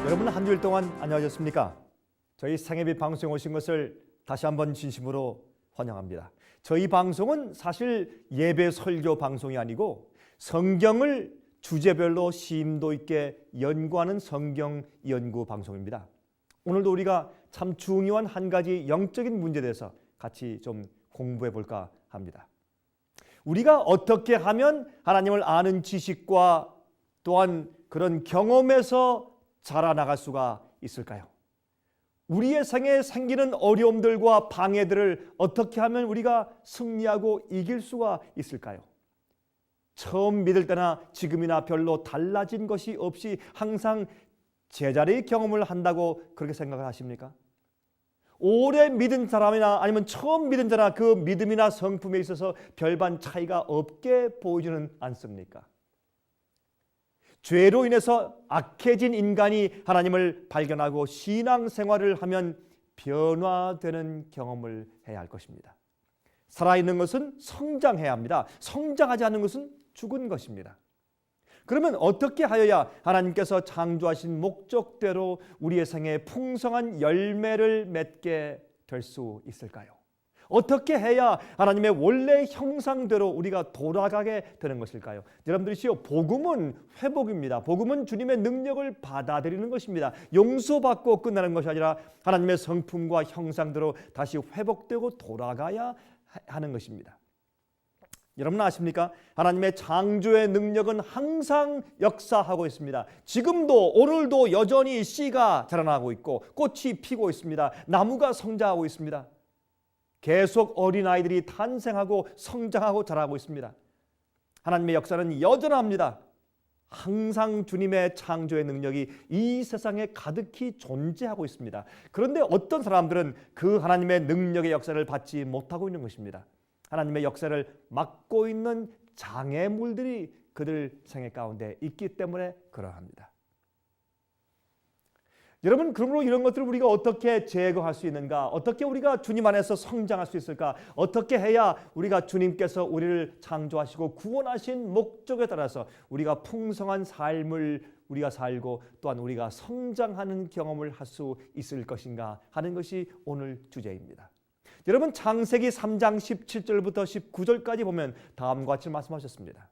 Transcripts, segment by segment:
여러분 한 주일 동안 안녕하셨습니까? 저희 생애비 방송에 오신 것을 다시 한번 진심으로 환영합니다. 저희 방송은 사실 예배 설교 방송이 아니고 성경을 주제별로 심도 있게 연구하는 성경 연구 방송입니다. 오늘도 우리가 참 중요한 한 가지 영적인 문제에 대해서 같이 좀 공부해 볼까 합니다. 우리가 어떻게 하면 하나님을 아는 지식과 또한 그런 경험에서 자라나갈 수가 있을까요? 우리의 생에 생기는 어려움들과 방해들을 어떻게 하면 우리가 승리하고 이길 수가 있을까요? 처음 믿을 때나 지금이나 별로 달라진 것이 없이 항상 제자리의 경험을 한다고 그렇게 생각을 하십니까? 오래 믿은 사람이나 아니면 처음 믿은 자나 그 믿음이나 성품에 있어서 별반 차이가 없게 보이지는 않습니까? 죄로 인해서 악해진 인간이 하나님을 발견하고 신앙생활을 하면 변화되는 경험을 해야 할 것입니다. 살아있는 것은 성장해야 합니다. 성장하지 않는 것은 죽은 것입니다. 그러면 어떻게 하여야 하나님께서 창조하신 목적대로 우리의 생에 풍성한 열매를 맺게 될 수 있을까요? 어떻게 해야 하나님의 원래 형상대로 우리가 돌아가게 되는 것일까요? 여러분들이시오, 복음은 회복입니다. 복음은 주님의 능력을 받아들이는 것입니다. 용서받고 끝나는 것이 아니라 하나님의 성품과 형상대로 다시 회복되고 돌아가야 하는 것입니다. 여러분 아십니까? 하나님의 창조의 능력은 항상 역사하고 있습니다. 지금도 오늘도 여전히 씨가 자라나고 있고 꽃이 피고 있습니다. 나무가 성장하고 있습니다. 계속 어린아이들이 탄생하고 성장하고 자라고 있습니다. 하나님의 역사는 여전합니다. 항상 주님의 창조의 능력이 이 세상에 가득히 존재하고 있습니다. 그런데 어떤 사람들은 그 하나님의 능력의 역사를 받지 못하고 있는 것입니다. 하나님의 역사를 막고 있는 장애물들이 그들 생애 가운데 있기 때문에 그러합니다. 여러분, 그러므로 이런 것들을 우리가 어떻게 제거할 수 있는가? 어떻게 우리가 주님 안에서 성장할 수 있을까? 어떻게 해야 우리가 주님께서 우리를 창조하시고 구원하신 목적에 따라서 우리가 풍성한 삶을 우리가 살고 또한 우리가 성장하는 경험을 할 수 있을 것인가 하는 것이 오늘 주제입니다. 여러분, 창세기 3장 17절부터 19절까지 보면 다음과 같이 말씀하셨습니다.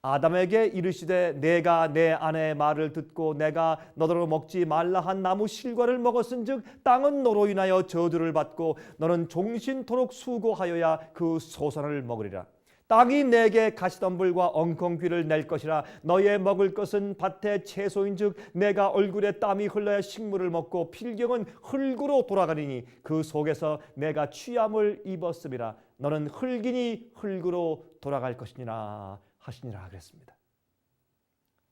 아담에게 이르시되 내가 내 아내의 말을 듣고 내가 너더러 먹지 말라 한 나무 실과를 먹었은즉 땅은 너로 인하여 저주를 받고 너는 종신토록 수고하여야 그 소산을 먹으리라. 땅이 내게 가시덤불과 엉겅퀴를 낼 것이라. 너의 먹을 것은 밭의 채소인즉 내가 얼굴에 땀이 흘러야 식물을 먹고 필경은 흙으로 돌아가리니 그 속에서 내가 취함을 입었음이라. 너는 흙이니 흙으로 돌아갈 것이니라 하시니라 그랬습니다.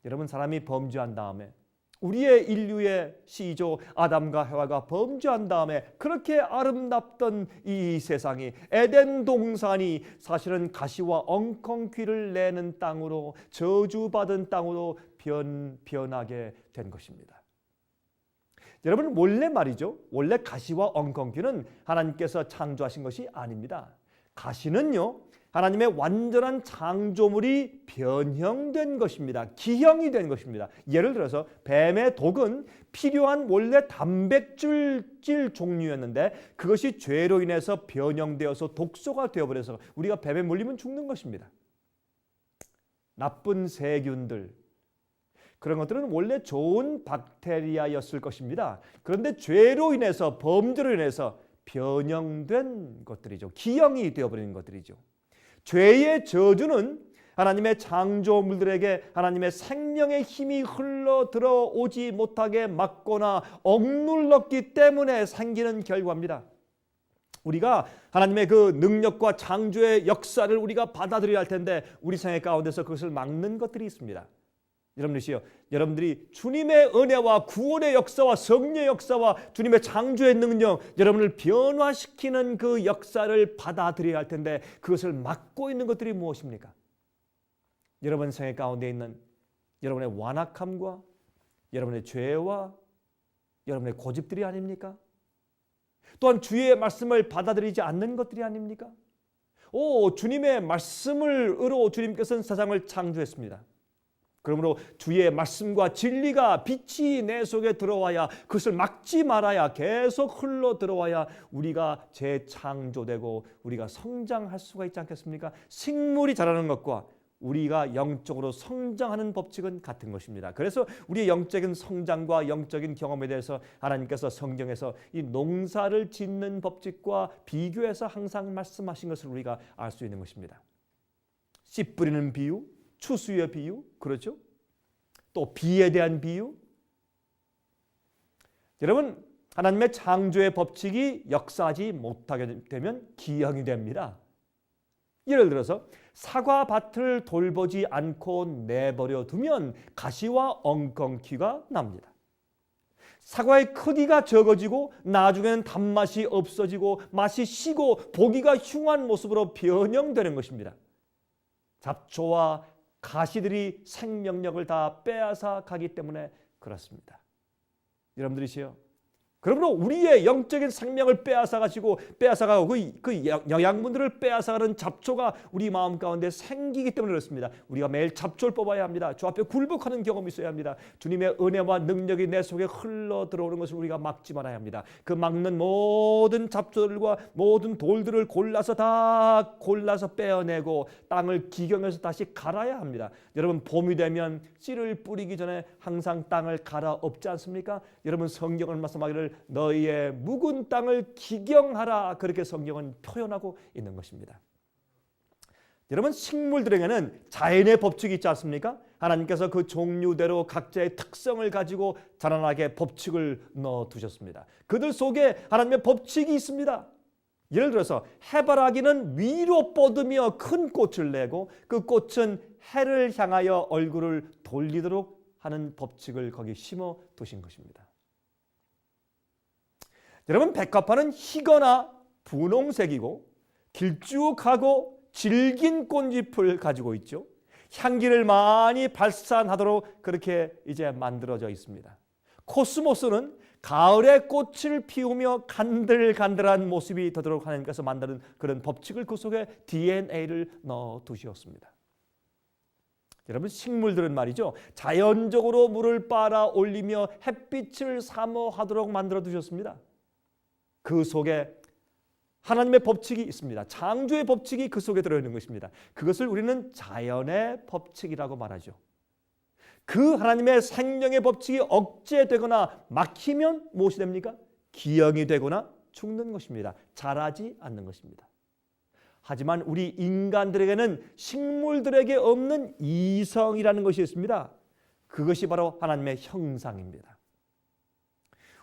여러분, 사람이 범죄한 다음에 우리의 인류의 시조 아담과 해와가 범죄한 다음에 그렇게 아름답던 이 세상이 에덴 동산이 사실은 가시와 엉겅퀴를 내는 땅으로 저주받은 땅으로 변하게 된 것입니다. 여러분, 원래 말이죠. 원래 가시와 엉겅퀴는 하나님께서 창조하신 것이 아닙니다. 가시는요, 하나님의 완전한 창조물이 변형된 것입니다. 기형이 된 것입니다. 예를 들어서 뱀의 독은 필요한 원래 단백질 종류였는데 그것이 죄로 인해서 변형되어서 독소가 되어버려서 우리가 뱀에 물리면 죽는 것입니다. 나쁜 세균들, 그런 것들은 원래 좋은 박테리아였을 것입니다. 그런데 죄로 인해서, 범죄로 인해서 변형된 것들이죠. 기형이 되어버리는 것들이죠. 죄의 저주는 하나님의 창조물들에게 하나님의 생명의 힘이 흘러 들어오지 못하게 막거나 억눌렀기 때문에 생기는 결과입니다. 우리가 하나님의 그 능력과 창조의 역사를 우리가 받아들여야 할 텐데 우리 생애 가운데서 그것을 막는 것들이 있습니다. 여러분들이 주님의 은혜와 구원의 역사와 성령의 역사와 주님의 창조의 능력, 여러분을 변화시키는 그 역사를 받아들여야 할 텐데 그것을 막고 있는 것들이 무엇입니까? 여러분 생애 가운데 있는 여러분의 완악함과 여러분의 죄와 여러분의 고집들이 아닙니까? 또한 주의 말씀을 받아들이지 않는 것들이 아닙니까? 주님의 말씀을 의로 주님께서는 세상을 창조했습니다. 그러므로 주의 말씀과 진리가 빛이 내 속에 들어와야, 그것을 막지 말아야 계속 흘러 들어와야 우리가 재창조되고 우리가 성장할 수가 있지 않겠습니까? 식물이 자라는 것과 우리가 영적으로 성장하는 법칙은 같은 것입니다. 그래서 우리의 영적인 성장과 영적인 경험에 대해서 하나님께서 성경에서 이 농사를 짓는 법칙과 비교해서 항상 말씀하신 것을 우리가 알 수 있는 것입니다. 씨 뿌리는 비유, 추수의 비유, 그렇죠? 또 비에 대한 비유. 여러분, 하나님의 창조의 법칙이 역사하지 못하게 되면 기형이 됩니다. 예를 들어서 사과밭을 돌보지 않고 내버려 두면 가시와 엉겅퀴가 납니다. 사과의 크기가 적어지고 나중에는 단맛이 없어지고 맛이 시고 보기가 흉한 모습으로 변형되는 것입니다. 잡초와 가시들이 생명력을 다 빼앗아 가기 때문에 그렇습니다. 여러분들이시요, 그러므로 우리의 영적인 생명을 빼앗아가고 그 영양분들을 빼앗아가는 잡초가 우리 마음 가운데 생기기 때문에 그렇습니다. 우리가 매일 잡초를 뽑아야 합니다. 주 앞에 굴복하는 경험이 있어야 합니다. 주님의 은혜와 능력이 내 속에 흘러 들어오는 것을 우리가 막지 말아야 합니다. 그 막는 모든 잡초들과 모든 돌들을 골라서 빼어내고 땅을 기경해서 다시 갈아야 합니다. 여러분, 봄이 되면 씨를 뿌리기 전에 항상 땅을 갈아엎지 않습니까? 여러분, 성경을 말씀하기를 너희의 묵은 땅을 기경하라, 그렇게 성경은 표현하고 있는 것입니다. 여러분, 식물들에게는 자연의 법칙이 있지 않습니까? 하나님께서 그 종류대로 각자의 특성을 가지고 자라나게 법칙을 넣어두셨습니다. 그들 속에 하나님의 법칙이 있습니다. 예를 들어서 해바라기는 위로 뻗으며 큰 꽃을 내고 그 꽃은 해를 향하여 얼굴을 돌리도록 하는 법칙을 거기 심어 두신 것입니다. 여러분, 백합화는 희거나 분홍색이고 길쭉하고 질긴 꽃잎을 가지고 있죠. 향기를 많이 발산하도록 그렇게 이제 만들어져 있습니다. 코스모스는 가을에 꽃을 피우며 간들간들한 모습이 되도록 하나님께서 만드는 그런 법칙을 그 속에 DNA를 넣어 두셨습니다. 여러분, 식물들은 말이죠, 자연적으로 물을 빨아 올리며 햇빛을 사모하도록 만들어 두셨습니다. 그 속에 하나님의 법칙이 있습니다. 창조의 법칙이 그 속에 들어있는 것입니다. 그것을 우리는 자연의 법칙이라고 말하죠. 그 하나님의 생명의 법칙이 억제되거나 막히면 무엇이 됩니까? 기형이 되거나 죽는 것입니다. 자라지 않는 것입니다. 하지만 우리 인간들에게는 식물들에게 없는 이성이라는 것이 있습니다. 그것이 바로 하나님의 형상입니다.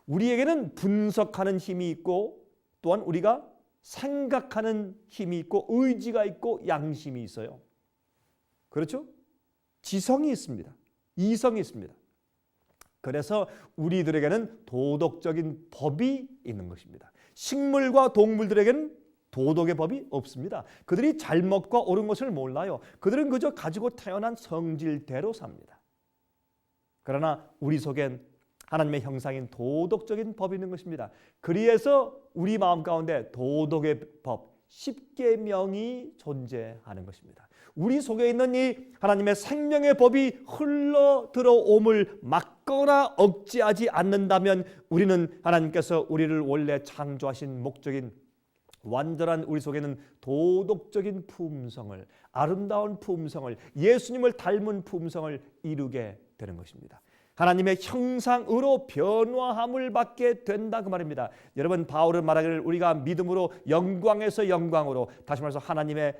우리에게는 분석하는 힘이 있고 또한 우리가 생각하는 힘이 있고 의지가 있고 양심이 있어요. 그렇죠? 지성이 있습니다. 이성이 있습니다. 그래서 우리들에게는 도덕적인 법이 있는 것입니다. 식물과 동물들에게는 도덕의 법이 없습니다. 그들이 잘못과 옳은 것을 몰라요. 그들은 그저 가지고 태어난 성질대로 삽니다. 그러나 우리 속엔 하나님의 형상인 도덕적인 법이 있는 것입니다. 그래서 우리 마음 가운데 도덕의 법, 십계명이 존재하는 것입니다. 우리 속에 있는 이 하나님의 생명의 법이 흘러 들어옴을 막거나 억제하지 않는다면 우리는 하나님께서 우리를 원래 창조하신 목적인 완전한 우리 속에는 도덕적인 품성을, 아름다운 품성을, 예수님을 닮은 품성을 이루게 되는 것입니다. 하나님의 형상으로 변화함을 받게 된다, 그 말입니다. 여러분, 바울은 말하기를 우리가 믿음으로 영광에서 영광으로, 다시 말해서 하나님의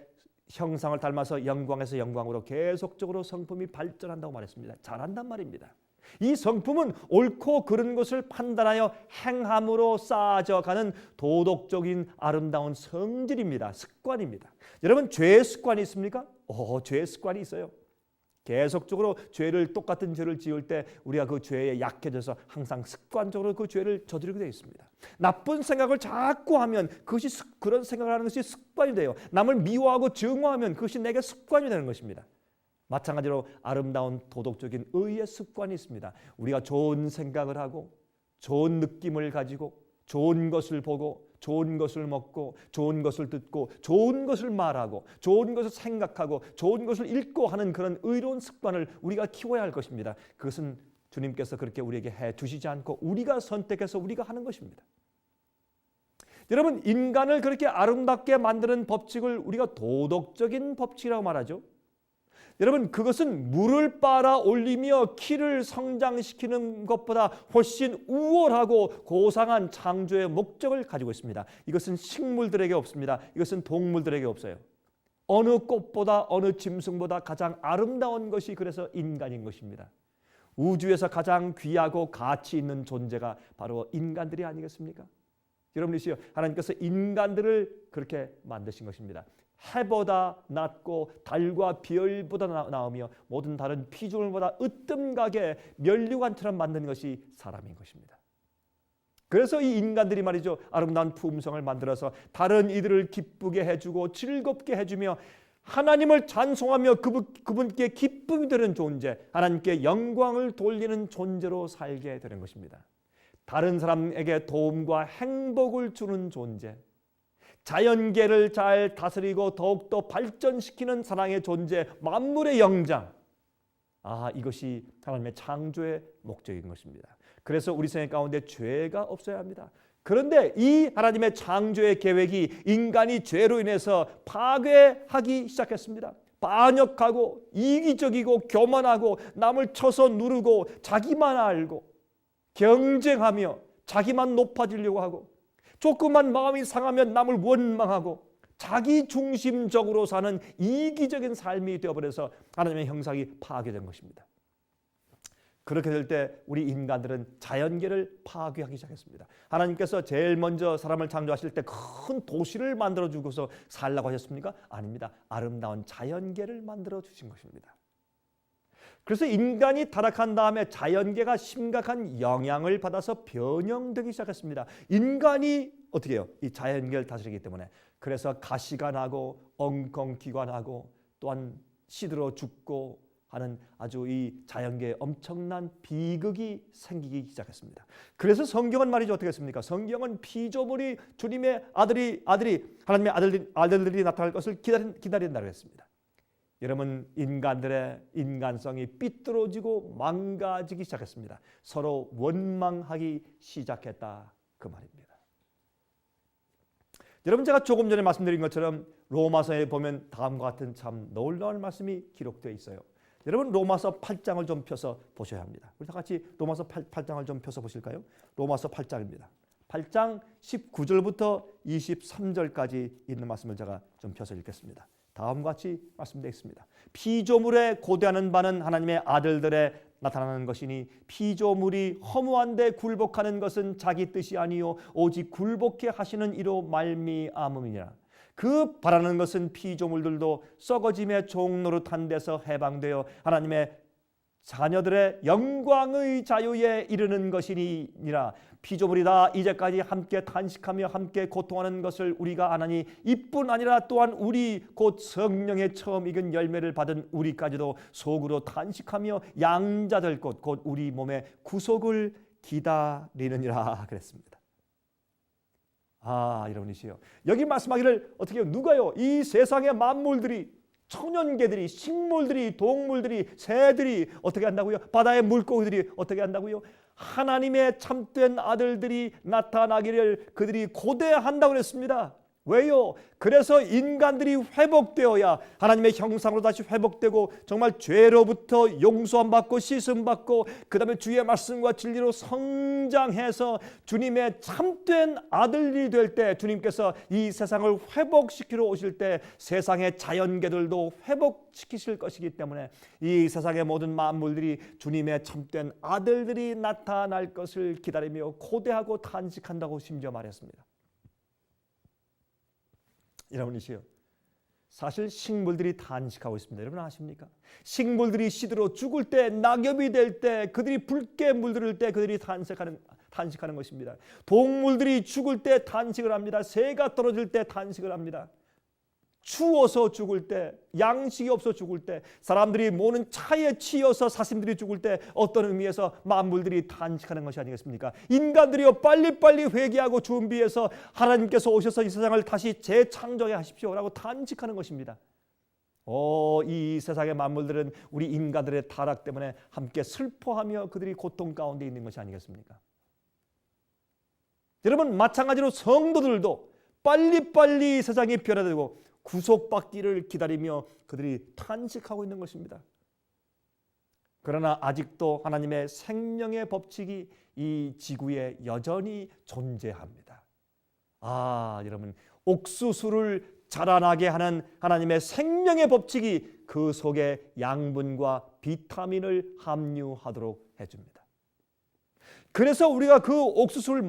형상을 닮아서 영광에서 영광으로 계속적으로 성품이 발전한다고 말했습니다. 잘한단 말입니다. 이 성품은 옳고 그른 것을 판단하여 행함으로 쌓아져가는 도덕적인 아름다운 성질입니다. 습관입니다. 여러분, 죄의 습관이 있습니까? 죄의 습관이 있어요. 계속적으로 똑같은 죄를 지을 때 우리가 그 죄에 약해져서 항상 습관적으로 그 죄를 저지르게 되어 있습니다. 나쁜 생각을 자꾸 하면 그런 생각을 하는 것이 습관이 돼요. 남을 미워하고 증오하면 그것이 내게 습관이 되는 것입니다. 마찬가지로 아름다운 도덕적인 의의 습관이 있습니다. 우리가 좋은 생각을 하고 좋은 느낌을 가지고 좋은 것을 보고 좋은 것을 먹고 좋은 것을 듣고 좋은 것을 말하고 좋은 것을 생각하고 좋은 것을 읽고 하는 그런 의로운 습관을 우리가 키워야 할 것입니다. 그것은 주님께서 그렇게 우리에게 해 주시지 않고 우리가 선택해서 우리가 하는 것입니다. 여러분, 인간을 그렇게 아름답게 만드는 법칙을 우리가 도덕적인 법칙이라고 말하죠. 여러분, 그것은 물을 빨아 올리며 키를 성장시키는 것보다 훨씬 우월하고 고상한 창조의 목적을 가지고 있습니다. 이것은 식물들에게 없습니다. 이것은 동물들에게 없어요. 어느 꽃보다 어느 짐승보다 가장 아름다운 것이 그래서 인간인 것입니다. 우주에서 가장 귀하고 가치 있는 존재가 바로 인간들이 아니겠습니까? 여러분이시여, 하나님께서 인간들을 그렇게 만드신 것입니다. 해보다 낮고 달과 별보다 나으며 모든 다른 피조물보다 으뜸가게 면류관처럼 만든 것이 사람인 것입니다. 그래서 이 인간들이 말이죠, 아름다운 품성을 만들어서 다른 이들을 기쁘게 해주고 즐겁게 해주며 하나님을 찬송하며 그분께 기쁨이 되는 존재, 하나님께 영광을 돌리는 존재로 살게 되는 것입니다. 다른 사람에게 도움과 행복을 주는 존재, 자연계를 잘 다스리고 더욱더 발전시키는 사랑의 존재, 만물의 영장. 이것이 하나님의 창조의 목적인 것입니다. 그래서 우리 생애 가운데 죄가 없어야 합니다. 그런데 이 하나님의 창조의 계획이 인간이 죄로 인해서 파괴하기 시작했습니다. 반역하고 이기적이고 교만하고 남을 쳐서 누르고 자기만 알고 경쟁하며 자기만 높아지려고 하고 조금만 마음이 상하면 남을 원망하고 자기 중심적으로 사는 이기적인 삶이 되어버려서 하나님의 형상이 파괴된 것입니다. 그렇게 될 때 우리 인간들은 자연계를 파괴하기 시작했습니다. 하나님께서 제일 먼저 사람을 창조하실 때 큰 도시를 만들어주고서 살라고 하셨습니까? 아닙니다. 아름다운 자연계를 만들어주신 것입니다. 그래서 인간이 타락한 다음에 자연계가 심각한 영향을 받아서 변형되기 시작했습니다. 인간이 어떻게 해요? 이 자연계를 다스리기 때문에. 그래서 가시가 나고 엉겅퀴가 나고 또한 시들어 죽고 하는 아주 이 자연계에 엄청난 비극이 생기기 시작했습니다. 그래서 성경은 말이죠, 어떻게 했습니까? 성경은 피조물이 주님의 아들이 하나님의 아들들이 나타날 것을 기다린다고 했습니다. 여러분, 인간들의 인간성이 삐뚤어지고 망가지기 시작했습니다. 서로 원망하기 시작했다, 그 말입니다. 여러분, 제가 조금 전에 말씀드린 것처럼 로마서에 보면 다음과 같은 참 놀라운 말씀이 기록되어 있어요. 여러분, 로마서 8장을 좀 펴서 보셔야 합니다. 우리 다 같이 로마서 8장을 좀 펴서 보실까요? 로마서 8장입니다. 8장 19절부터 23절까지 있는 말씀을 제가 좀 펴서 읽겠습니다. 다음과 같이 말씀되어 있습니다. 피조물에 고대하는 바는 하나님의 아들들에 나타나는 것이니 피조물이 허무한데 굴복하는 것은 자기 뜻이 아니요 오직 굴복해 하시는 이로 말미암음이니라. 그 바라는 것은 피조물들도 썩어짐의 종노릇한 데서 해방되어 하나님의 자녀들의 영광의 자유에 이르는 것이니라. 피조물이 다 이제까지 함께 탄식하며 함께 고통하는 것을 우리가 아나니 이뿐 아니라 또한 우리 곧 성령의 처음 익은 열매를 받은 우리까지도 속으로 탄식하며 양자될 것 곧 우리 몸의 구속을 기다리느니라 그랬습니다. 여러분이시여, 여기 말씀하기를 어떻게 해요? 누가요? 이 세상의 만물들이, 천연계들이, 식물들이, 동물들이, 새들이 어떻게 한다고요? 바다의 물고기들이 어떻게 한다고요? 하나님의 참된 아들들이 나타나기를 그들이 고대한다고 그랬습니다. 왜요? 그래서 인간들이 회복되어야 하나님의 형상으로 다시 회복되고 정말 죄로부터 용서함 받고 씻음 받고 그 다음에 주의 말씀과 진리로 성장해서 주님의 참된 아들이 될 때, 주님께서 이 세상을 회복시키러 오실 때 세상의 자연계들도 회복시키실 것이기 때문에 이 세상의 모든 만물들이 주님의 참된 아들들이 나타날 것을 기다리며 고대하고 탄식한다고 심지어 말했습니다. 여러분이시여, 사실 식물들이 탄식하고 있습니다. 여러분 아십니까? 식물들이 시들어 죽을 때, 낙엽이 될 때, 그들이 붉게 물들을 때 그들이 탄식하는 것입니다. 동물들이 죽을 때 탄식을 합니다. 새가 떨어질 때 탄식을 합니다. 추워서 죽을 때, 양식이 없어 죽을 때, 사람들이 모는 차에 치여서 사슴들이 죽을 때 어떤 의미에서 만물들이 탄식하는 것이 아니겠습니까? 인간들이여 빨리빨리 회개하고 준비해서 하나님께서 오셔서 이 세상을 다시 재창조해 하십시오라고 탄식하는 것입니다. 이 세상의 만물들은 우리 인간들의 타락 때문에 함께 슬퍼하며 그들이 고통 가운데 있는 것이 아니겠습니까? 여러분, 마찬가지로 성도들도 빨리빨리 세상이 변화되고 구속받기를 기다리며 그들이 탄식하고 있는 것입니다. 그러나 아직도 하나님의 생명의 법칙이 이 지구에 여전히 존재합니다. 여러분, 옥수수를 자라나게 하는 하나님의 생명의 법칙이 그 속에 양분과 비타민을 함유하도록 해줍니다. 그래서 우리가 그 옥수수를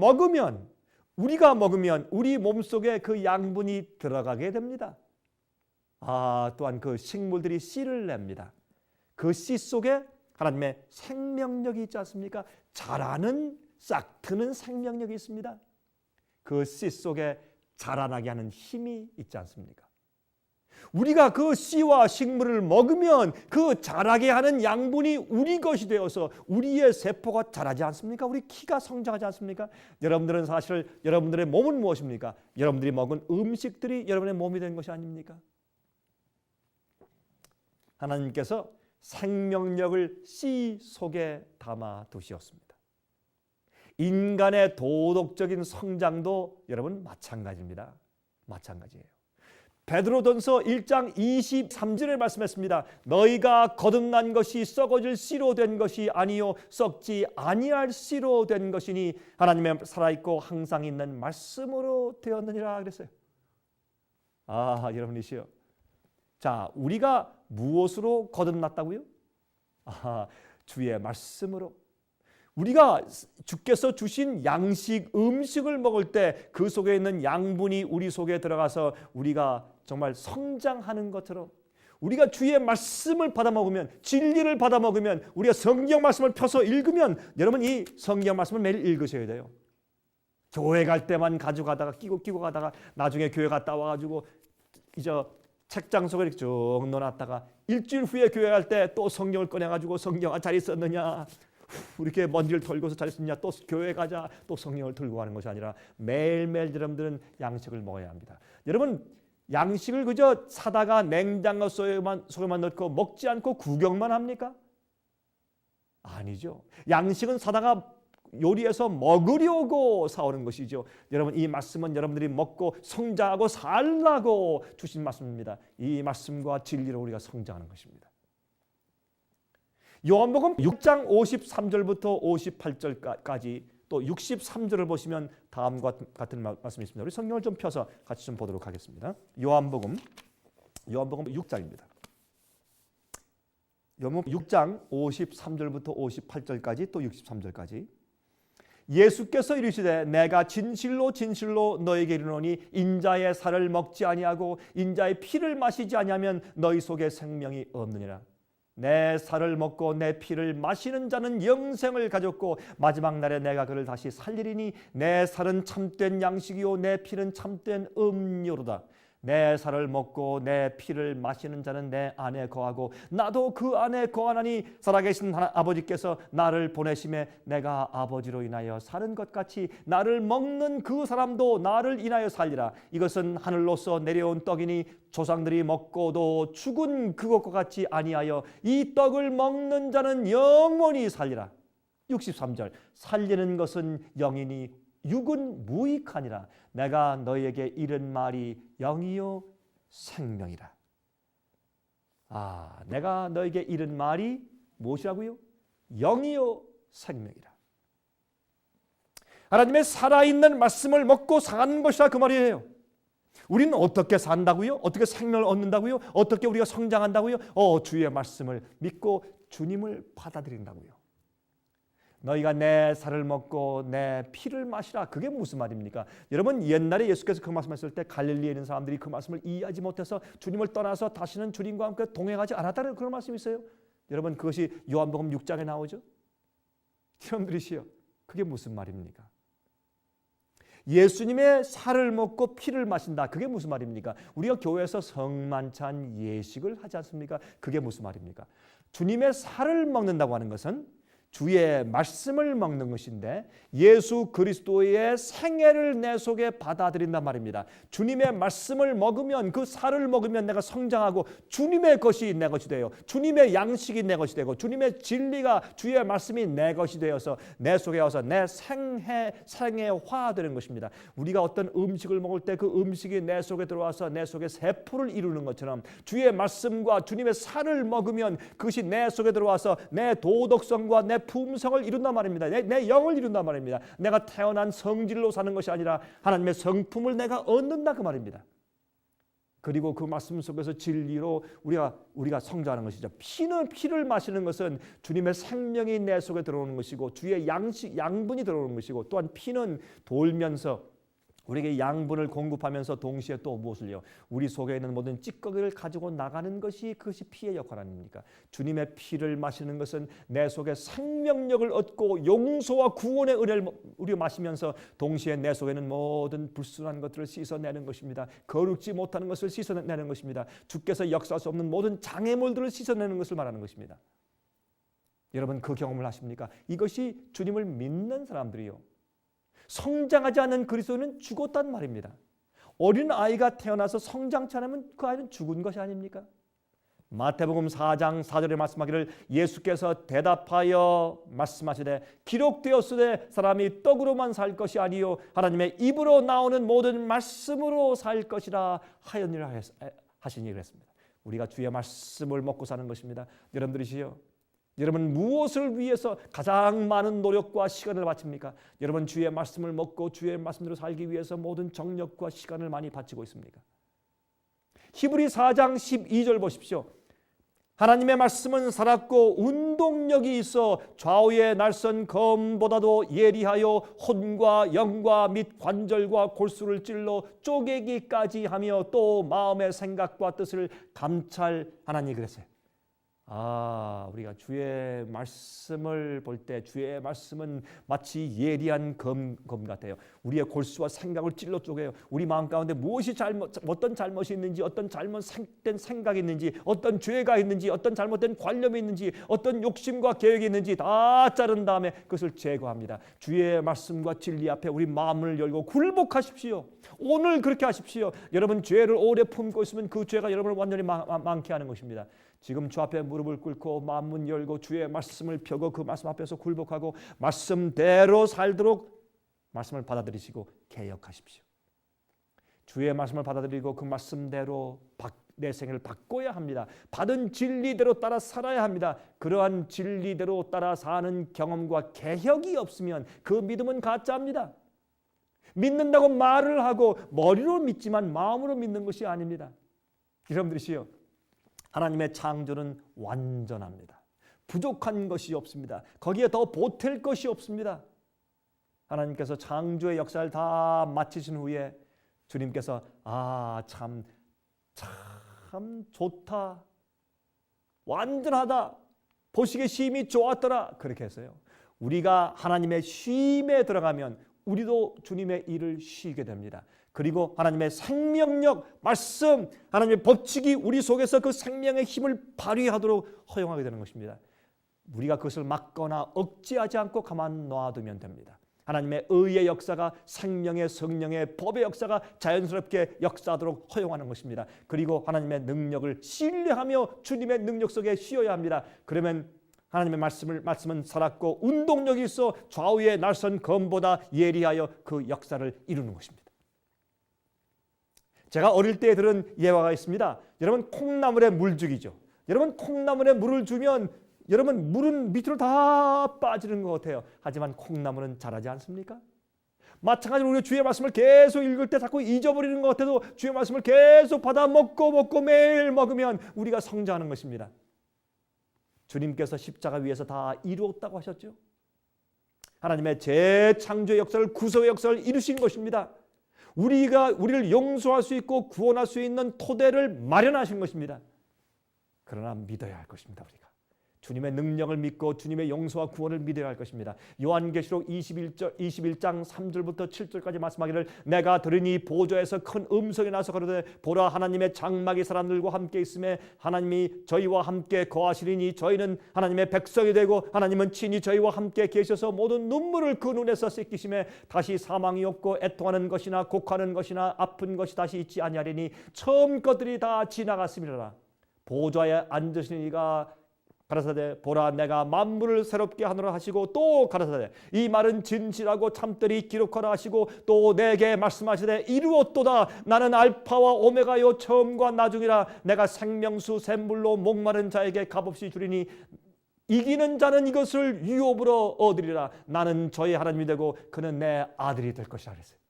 우리가 먹으면 우리 몸속에 그 양분이 들어가게 됩니다. 또한 그 식물들이 씨를 냅니다. 그 씨 속에 하나님의 생명력이 있지 않습니까? 자라는, 싹트는 생명력이 있습니다. 그 씨 속에 자라나게 하는 힘이 있지 않습니까? 우리가 그 씨와 식물을 먹으면 그 자라게 하는 양분이 우리 것이 되어서 우리의 세포가 자라지 않습니까? 우리 키가 성장하지 않습니까? 여러분들은 사실 여러분들의 몸은 무엇입니까? 여러분들이 먹은 음식들이 여러분의 몸이 된 것이 아닙니까? 하나님께서 생명력을 씨 속에 담아 두셨습니다. 인간의 도덕적인 성장도 여러분 마찬가지입니다. 마찬가지예요. 베드로전서 1장 23절에 말씀했습니다. 너희가 거듭난 것이 썩어질 씨로 된 것이 아니요 썩지 아니할 씨로 된 것이니 하나님의 살아있고 항상 있는 말씀으로 되었느니라 그랬어요. 여러분이시여. 자, 우리가 무엇으로 거듭났다고요? 주의 말씀으로. 우리가 주께서 주신 양식, 음식을 먹을 때 그 속에 있는 양분이 우리 속에 들어가서 우리가 정말 성장하는 것처럼 우리가 주의 말씀을 받아 먹으면, 진리를 받아 먹으면, 우리가 성경 말씀을 펴서 읽으면, 여러분 이 성경 말씀을 매일 읽으셔야 돼요. 교회 갈 때만 가져가다가 끼고 가다가 나중에 교회 갔다 와가지고 이제 책장 속에 이렇게 쭉 넣어놨다가 일주일 후에 교회 갈 때 또 성경을 꺼내가지고 성경아 잘 있었느냐, 이렇게 먼지를 털고서 잘 있었냐, 또 교회 가자, 또 성경을 들고 가는 것이 아니라 매일매일 여러분들은 양식을 먹어야 합니다. 여러분 양식을 그저 사다가 냉장고 속에만 넣고 먹지 않고 구경만 합니까? 아니죠. 양식은 사다가 요리해서 먹으려고 사오는 것이죠. 여러분 이 말씀은 여러분들이 먹고 성장하고 살라고 주신 말씀입니다. 이 말씀과 진리로 우리가 성장하는 것입니다. 요한복음 6장 53절부터 58절까지 또 63절을 보시면 다음과 같은 말씀이 있습니다. 우리 성경을 좀 펴서 같이 좀 보도록 하겠습니다. 요한복음 6장입니다. 요한복음 6장 53절부터 58절까지 또 63절까지 예수께서 이르시되 내가 진실로 진실로 너에게 이르노니 인자의 살을 먹지 아니하고 인자의 피를 마시지 아니하면 너희 속에 생명이 없느니라. 내 살을 먹고 내 피를 마시는 자는 영생을 가졌고 마지막 날에 내가 그를 다시 살리리니 내 살은 참된 양식이요 내 피는 참된 음료로다. 내 살을 먹고 내 피를 마시는 자는 내 안에 거하고 나도 그 안에 거하나니 살아계신 아버지께서 나를 보내심에 내가 아버지로 인하여 사는 것 같이 나를 먹는 그 사람도 나를 인하여 살리라. 이것은 하늘로서 내려온 떡이니 조상들이 먹고도 죽은 그것과 같이 아니하여 이 떡을 먹는 자는 영원히 살리라. 63절 살리는 것은 영이니 육은 무익하니라. 내가 너희에게 이른 말이 영이요 생명이라. 내가 너에게 이른 말이 무엇이라고요? 영이요 생명이라. 하나님의 살아있는 말씀을 먹고 사는 것이라 그 말이에요. 우리는 어떻게 산다고요? 어떻게 생명을 얻는다고요? 어떻게 우리가 성장한다고요? 주의 말씀을 믿고 주님을 받아들인다고요. 너희가 내 살을 먹고 내 피를 마시라. 그게 무슨 말입니까? 여러분 옛날에 예수께서 그 말씀하셨을 때 갈릴리에 있는 사람들이 그 말씀을 이해하지 못해서 주님을 떠나서 다시는 주님과 함께 동행하지 않았다는 그런 말씀이 있어요. 여러분 그것이 요한복음 6장에 나오죠. 여러분들이시여 그게 무슨 말입니까? 예수님의 살을 먹고 피를 마신다. 그게 무슨 말입니까? 우리가 교회에서 성만찬 예식을 하지 않습니까? 그게 무슨 말입니까? 주님의 살을 먹는다고 하는 것은 주의 말씀을 먹는 것인데 예수 그리스도의 생애를 내 속에 받아들인단 말입니다. 주님의 말씀을 먹으면, 그 살을 먹으면 내가 성장하고 주님의 것이 내 것이 되어, 주님의 양식이 내 것이 되고, 주님의 진리가, 주의 말씀이 내 것이 되어서 내 속에 와서 내 생애화되는 것입니다. 우리가 어떤 음식을 먹을 때 그 음식이 내 속에 들어와서 내 속에 세포를 이루는 것처럼 주의 말씀과 주님의 살을 먹으면 그것이 내 속에 들어와서 내 도덕성과 내 품성을 이룬단 말입니다. 내 영을 이룬단 말입니다. 내가 태어난 성질로 사는 것이 아니라 하나님의 성품을 내가 얻는다 그 말입니다. 그리고 그 말씀 속에서 진리로 우리가 성장하는 것이죠. 피를 마시는 것은 주님의 생명이 내 속에 들어오는 것이고 주의 양분이 들어오는 것이고, 또한 피는 돌면서 우리에게 양분을 공급하면서 동시에 또 무엇을요? 우리 속에 있는 모든 찌꺼기를 가지고 나가는 것이, 그것이 피의 역할 아닙니까? 주님의 피를 마시는 것은 내 속에 생명력을 얻고 용서와 구원의 은혜를 우리가 마시면서 동시에 내 속에 있는 모든 불순한 것들을 씻어내는 것입니다. 거룩지 못하는 것을 씻어내는 것입니다. 주께서 역사할 수 없는 모든 장애물들을 씻어내는 것을 말하는 것입니다. 여러분, 그 경험을 하십니까? 이것이 주님을 믿는 사람들이요, 성장하지 않는 그리스도인은 죽었단 말입니다. 어린 아이가 태어나서 성장치 않으면 그 아이는 죽은 것이 아닙니까? 마태복음 4장 4절에 말씀하기를 예수께서 대답하여 말씀하시되 기록되었으되 사람이 떡으로만 살 것이 아니요 하나님의 입으로 나오는 모든 말씀으로 살 것이라 하였느니라 하시니 그랬습니다. 우리가 주의 말씀을 먹고 사는 것입니다. 여러분들이시여, 여러분 무엇을 위해서 가장 많은 노력과 시간을 바칩니까? 여러분 주의 말씀을 먹고 주의 말씀대로 살기 위해서 모든 정력과 시간을 많이 바치고 있습니까? 히브리 4장 12절 보십시오. 하나님의 말씀은 살았고 운동력이 있어 좌우의 날선 검보다도 예리하여 혼과 영과 및 관절과 골수를 찔러 쪼개기까지 하며 또 마음의 생각과 뜻을 감찰하나니 그랬어요. 우리가 주의 말씀을 볼 때 주의 말씀은 마치 예리한 검 같아요. 우리의 골수와 생각을 찔러 쪼개요. 우리 마음 가운데 무엇이 어떤 잘못이 있는지, 어떤 잘못된 생각이 있는지, 어떤 죄가 있는지, 어떤 잘못된 관념이 있는지, 어떤 욕심과 계획이 있는지 다 자른 다음에 그것을 제거합니다. 주의 말씀과 진리 앞에 우리 마음을 열고 굴복하십시오. 오늘 그렇게 하십시오. 여러분 죄를 오래 품고 있으면 그 죄가 여러분을 완전히 망케 하는 것입니다. 지금 주 앞에 무릎을 꿇고 마음문 열고 주의 말씀을 펴고 그 말씀 앞에서 굴복하고 말씀대로 살도록 말씀을 받아들이시고 개혁하십시오. 주의 말씀을 받아들이고 그 말씀대로 내 생애를 바꿔야 합니다. 받은 진리대로 따라 살아야 합니다. 그러한 진리대로 따라 사는 경험과 개혁이 없으면 그 믿음은 가짜입니다. 믿는다고 말을 하고 머리로 믿지만 마음으로 믿는 것이 아닙니다. 여러분들이시여, 하나님의 창조는 완전합니다. 부족한 것이 없습니다. 거기에 더 보탤 것이 없습니다. 하나님께서 창조의 역사를 다 마치신 후에 주님께서 참 좋다, 완전하다, 보시기에 심히 좋았더라 그렇게 했어요. 우리가 하나님의 쉼에 들어가면 우리도 주님의 일을 쉬게 됩니다. 그리고 하나님의 생명력, 말씀, 하나님의 법칙이 우리 속에서 그 생명의 힘을 발휘하도록 허용하게 되는 것입니다. 우리가 그것을 막거나 억제하지 않고 가만 놔두면 됩니다. 하나님의 의의 역사가, 생명의, 성령의, 법의 역사가 자연스럽게 역사하도록 허용하는 것입니다. 그리고 하나님의 능력을 신뢰하며 주님의 능력 속에 쉬어야 합니다. 그러면 하나님의 말씀은 살았고 운동력이 있어 좌우의 날선 검보다 예리하여 그 역사를 이루는 것입니다. 제가 어릴 때 들은 예화가 있습니다. 여러분 콩나물에 물주기죠. 여러분 콩나물에 물을 주면 여러분 물은 밑으로 다 빠지는 것 같아요. 하지만 콩나물은 자라지 않습니까? 마찬가지로 우리가 주의 말씀을 계속 읽을 때 자꾸 잊어버리는 것 같아도 주의 말씀을 계속 받아 먹고 매일 먹으면 우리가 성장하는 것입니다. 주님께서 십자가 위에서 다 이루었다고 하셨죠. 하나님의 재창조의 역사를, 구속의 역사를 이루신 것입니다. 우리를 용서할 수 있고 구원할 수 있는 토대를 마련하신 것입니다. 그러나 믿어야 할 것입니다. 우리가 주님의 능력을 믿고 주님의 용서와 구원을 믿어야 할 것입니다. 요한계시록 21장 3절부터 7절까지 말씀하기를 내가 들으니 보좌에서 큰 음성이 나서 가로되 보라 하나님의 장막이 사람들과 함께 있음에 하나님이 저희와 함께 거하시리니 저희는 하나님의 백성이 되고 하나님은 친히 저희와 함께 계셔서 모든 눈물을 그 눈에서 씻기심에 다시 사망이 없고 애통하는 것이나 곡하는 것이나 아픈 것이 다시 있지 아니하리니 처음 것들이 다 지나갔음이라. 보좌에 앉으신 이가 가라사대 보라 내가 만물을 새롭게 하노라 하시고 또 가라사대 이 말은 진실하고 참되리 기록하라 하시고 또 내게 말씀하시되 이루었도다. 나는 알파와 오메가요 처음과 나중이라. 내가 생명수 샘물로 목마른 자에게 값없이 주리니 이기는 자는 이것을 유업으로 얻으리라. 나는 저의 하나님이 되고 그는 내 아들이 될 것이라 그랬어요.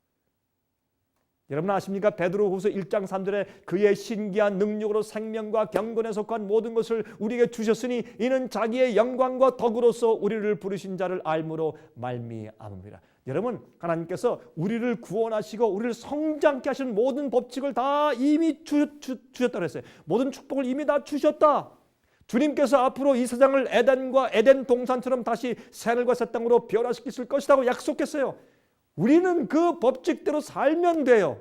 여러분 아십니까? 베드로후서 1장 3절에 그의 신기한 능력으로 생명과 경건에 속한 모든 것을 우리에게 주셨으니 이는 자기의 영광과 덕으로서 우리를 부르신 자를 알므로 말미암음이라. 여러분 하나님께서 우리를 구원하시고 우리를 성장케 하신 모든 법칙을 다 이미 주셨다 그랬어요. 모든 축복을 이미 다 주셨다. 주님께서 앞으로 이 세상을 에덴 동산처럼 다시 새하늘과 새 땅으로 변화시키실 것이라고 약속했어요. 우리는 그 법칙대로 살면 돼요.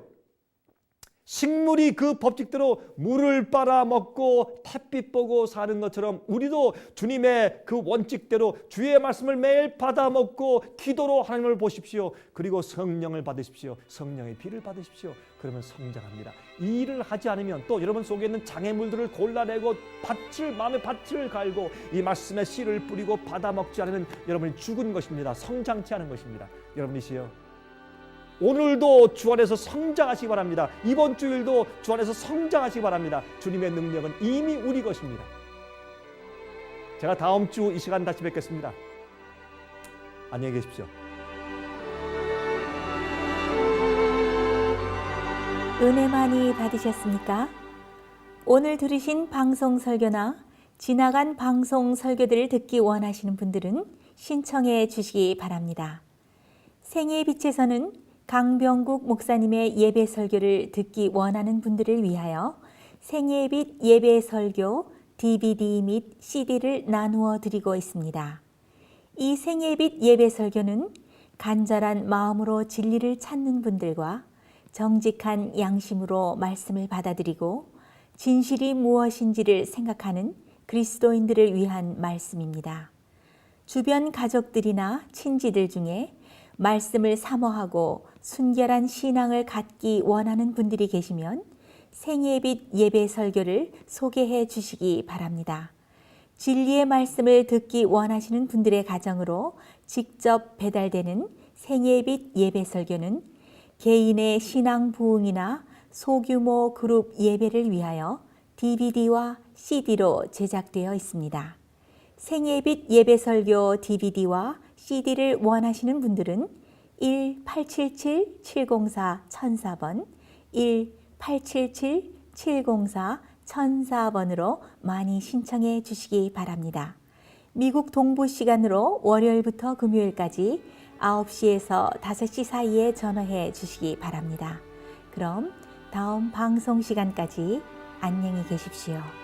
식물이 그 법칙대로 물을 빨아먹고 햇빛 보고 사는 것처럼 우리도 주님의 그 원칙대로 주의 말씀을 매일 받아먹고 기도로 하나님을 보십시오. 그리고 성령을 받으십시오. 성령의 비를 받으십시오. 그러면 성장합니다. 이 일을 하지 않으면 또 여러분 속에 있는 장애물들을 골라내고 마음의 밭을 갈고 이 말씀의 씨를 뿌리고 받아먹지 않으면 여러분이 죽은 것입니다. 성장치 않은 것입니다. 여러분이시여 오늘도 주 안에서 성장하시기 바랍니다. 이번 주일도 주 안에서 성장하시기 바랍니다. 주님의 능력은 이미 우리 것입니다. 제가 다음 주 이 시간 다시 뵙겠습니다. 안녕히 계십시오. 은혜 많이 받으셨습니까? 오늘 들으신 방송 설교나 지나간 방송 설교들을 듣기 원하시는 분들은 신청해 주시기 바랍니다. 생애의 빛에서는 강병국 목사님의 예배 설교를 듣기 원하는 분들을 위하여 생애의 빛 예배 설교 DVD 및 CD를 나누어 드리고 있습니다. 이 생애의 빛 예배 설교는 간절한 마음으로 진리를 찾는 분들과 정직한 양심으로 말씀을 받아들이고 진실이 무엇인지를 생각하는 그리스도인들을 위한 말씀입니다. 주변 가족들이나 친지들 중에 말씀을 사모하고 순결한 신앙을 갖기 원하는 분들이 계시면 생애의 빛 예배 설교를 소개해 주시기 바랍니다. 진리의 말씀을 듣기 원하시는 분들의 가정으로 직접 배달되는 생애의 빛 예배 설교는 개인의 신앙 부흥이나 소규모 그룹 예배를 위하여 DVD와 CD로 제작되어 있습니다. 생애의 빛 예배 설교 DVD와 CD를 원하시는 분들은 1-877-704-1004번 1-877-704-1004번으로 많이 신청해 주시기 바랍니다. 미국 동부 시간으로 월요일부터 금요일까지 9시에서 5시 사이에 전화해 주시기 바랍니다. 그럼 다음 방송 시간까지 안녕히 계십시오.